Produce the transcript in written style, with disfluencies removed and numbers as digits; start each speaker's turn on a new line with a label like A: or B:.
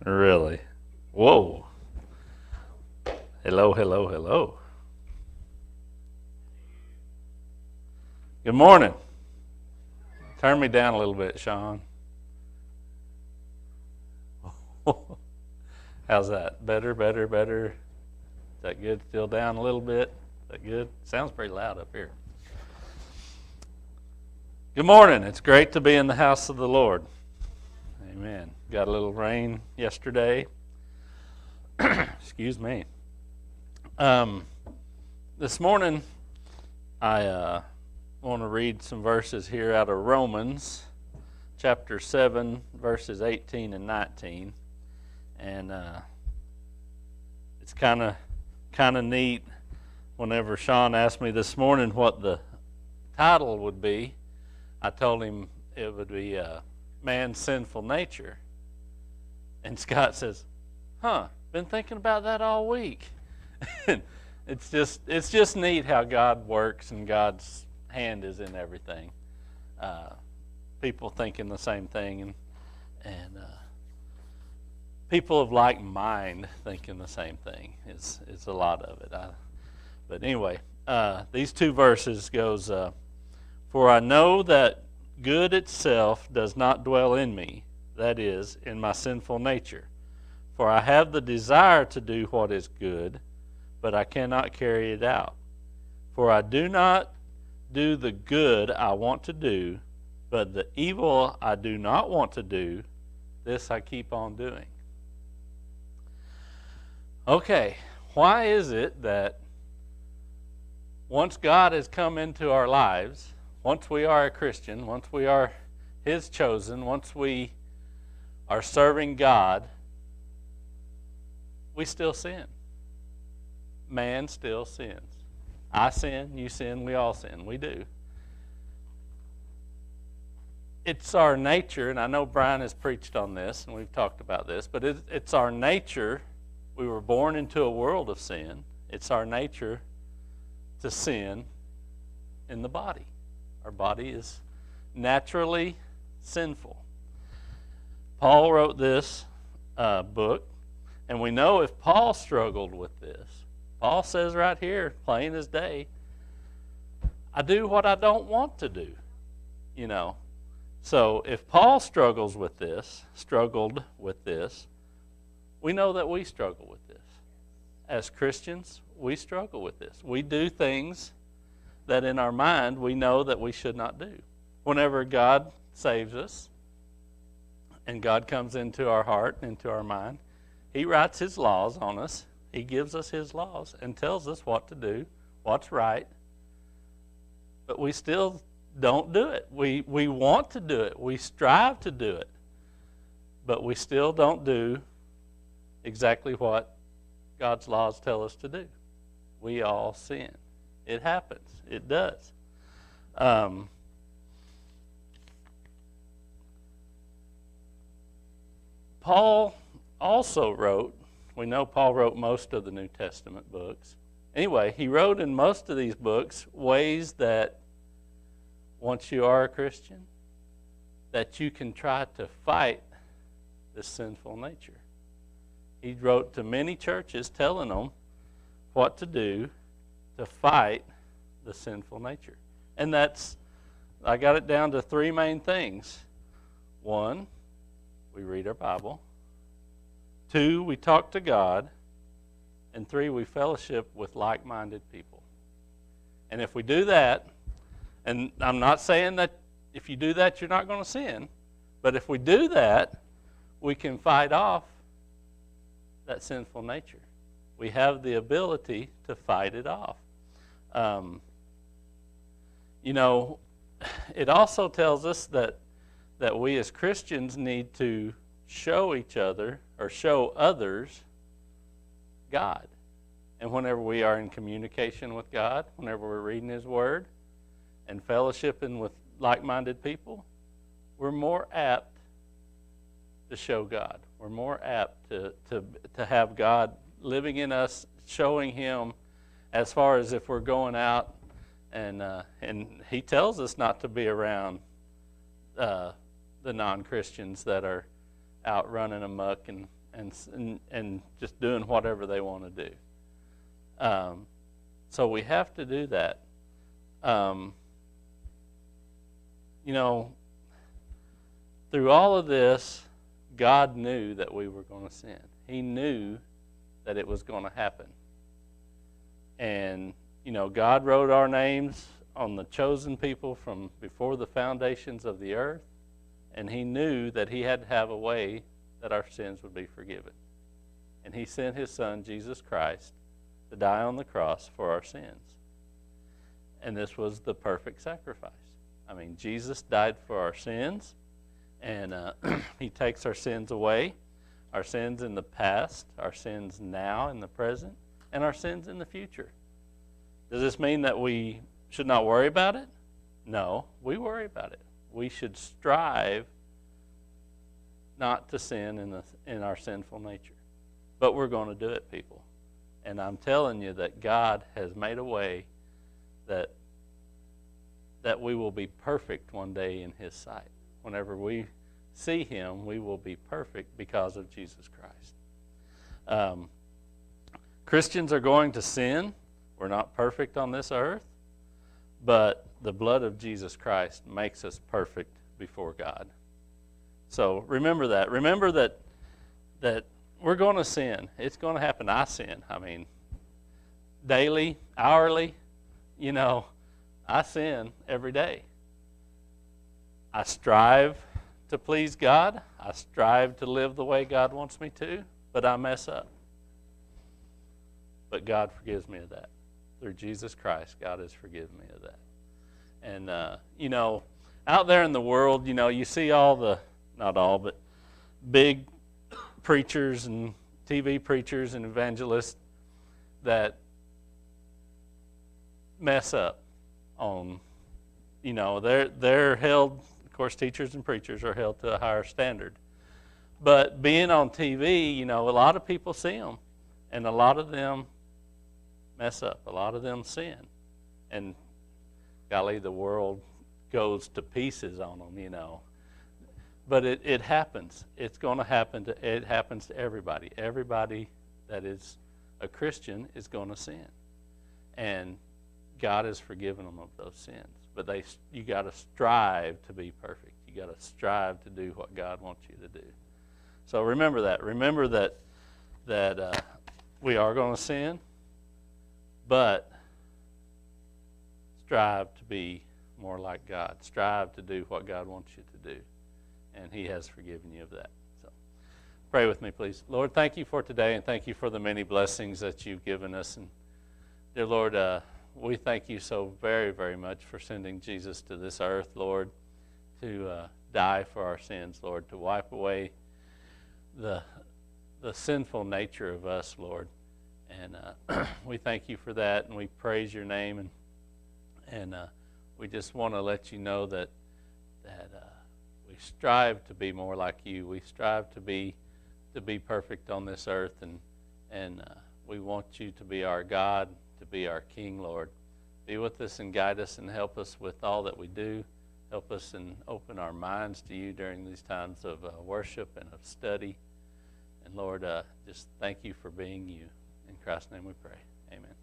A: Really? Whoa. Hello, hello, hello. Good morning. Turn me down a little bit, Sean. How's that? Better, better, better. Is that good? Still down a little bit? Is that good? Sounds pretty loud up here. Good morning. It's great to be in the house of the Lord. Amen. Got a little rain yesterday. Excuse me. This morning, I want to read some verses here out of Romans, chapter 7, verses 18 and 19. And it's kind of neat. Whenever Sean asked me this morning what the title would be, I told him it would be Man's Sinful Nature. And Scott says, been thinking about that all week. It's just neat how God works and God's hand is in everything. People thinking the same thing and people of like mind thinking the same thing is a lot of it. But anyway, these two verses goes, for I know that good itself does not dwell in me, that is, in my sinful nature. For I have the desire to do what is good, but I cannot carry it out. For I do not do the good I want to do, but the evil I do not want to do, this I keep on doing. Okay, why is it that once God has come into our lives, once we are a Christian, once we are His chosen, once we are serving God, we still sin? Man still sins. I sin, you sin, we all sin. We do. It's our nature, and I know Brian has preached on this, and we've talked about this, but it's our nature. We were born into a world of sin. It's our nature to sin in the body. Our body is naturally sinful. Paul wrote this book, and we know if Paul struggled with this, Paul says right here, plain as day, I do what I don't want to do, you know. So if Paul struggled with this, we know that we struggle with this. As Christians, we struggle with this. We do things that in our mind we know that we should not do. Whenever God saves us and God comes into our heart, into our mind, He writes His laws on us. He gives us His laws and tells us what to do, what's right. But we still don't do it. We want to do it. We strive to do it. But we still don't do exactly what God's laws tell us to do. We all sin. It happens. It does. Paul also wrote, we know Paul wrote most of the New Testament books. Anyway, he wrote in most of these books ways that once you are a Christian, that you can try to fight this sinful nature. He wrote to many churches telling them what to do to fight the sinful nature. And I got it down to three main things. One, we read our Bible. Two, we talk to God. And three, we fellowship with like-minded people. And if we do that, and I'm not saying that if you do that, you're not going to sin, but if we do that, we can fight off that sinful nature. We have the ability to fight it off. It also tells us that we as Christians need to show each other or show others God. And whenever we are in communication with God, whenever we're reading His Word and fellowshipping with like-minded people, we're more apt to show God. We're more apt to have God living in us, showing Him, as far as if we're going out and He tells us not to be around the non-Christians that are out running amok and and just doing whatever they want to do. So we have to do that. Through all of this, God knew that we were going to sin. He knew that it was going to happen. And, God wrote our names on the chosen people from before the foundations of the earth, and He knew that He had to have a way that our sins would be forgiven. And He sent His Son, Jesus Christ, to die on the cross for our sins. And this was the perfect sacrifice. Jesus died for our sins, and He takes our sins away, our sins in the past, our sins now in the present, and our sins in the future. Does this mean that we should not worry about it? No, we worry about it. We should strive not to sin in our sinful nature. But we're going to do it, people. And I'm telling you that God has made a way that we will be perfect one day in His sight. Whenever we see Him, we will be perfect because of Jesus Christ. Christians are going to sin. We're not perfect on this earth, but the blood of Jesus Christ makes us perfect before God. So remember that. Remember that we're going to sin. It's going to happen. I sin. Daily, hourly, I sin every day. I strive to please God. I strive to live the way God wants me to, but I mess up. But God forgives me of that. Through Jesus Christ, God has forgiven me of that. And, out there in the world, you see all the, not all, but big preachers and TV preachers and evangelists that mess up on, they're held, of course, teachers and preachers are held to a higher standard. But being on TV, a lot of people see them, and a lot of them mess up. A lot of them sin. And golly, the world goes to pieces on them, But it happens. It's going to happen. It happens to everybody. Everybody that is a Christian is going to sin. And God has forgiven them of those sins. But you got to strive to be perfect. You got to strive to do what God wants you to do. So remember that. Remember that we are going to sin, but strive to be more like God. Strive to do what God wants you to do. And He has forgiven you of that. So pray with me, please. Lord, thank you for today, and thank you for the many blessings that you've given us. And dear Lord, we thank you so very, very much for sending Jesus to this earth, Lord, to die for our sins, Lord, to wipe away the sinful nature of us, Lord. And we thank you for that, and we praise your name, and we just want to let you know that we strive to be more like you. We strive to be perfect on this earth, and we want you to be our God, to be our King, Lord. Be with us and guide us and help us with all that we do. Help us and open our minds to you during these times of worship and of study. And Lord, just thank you for being you. In Christ's name we pray. Amen.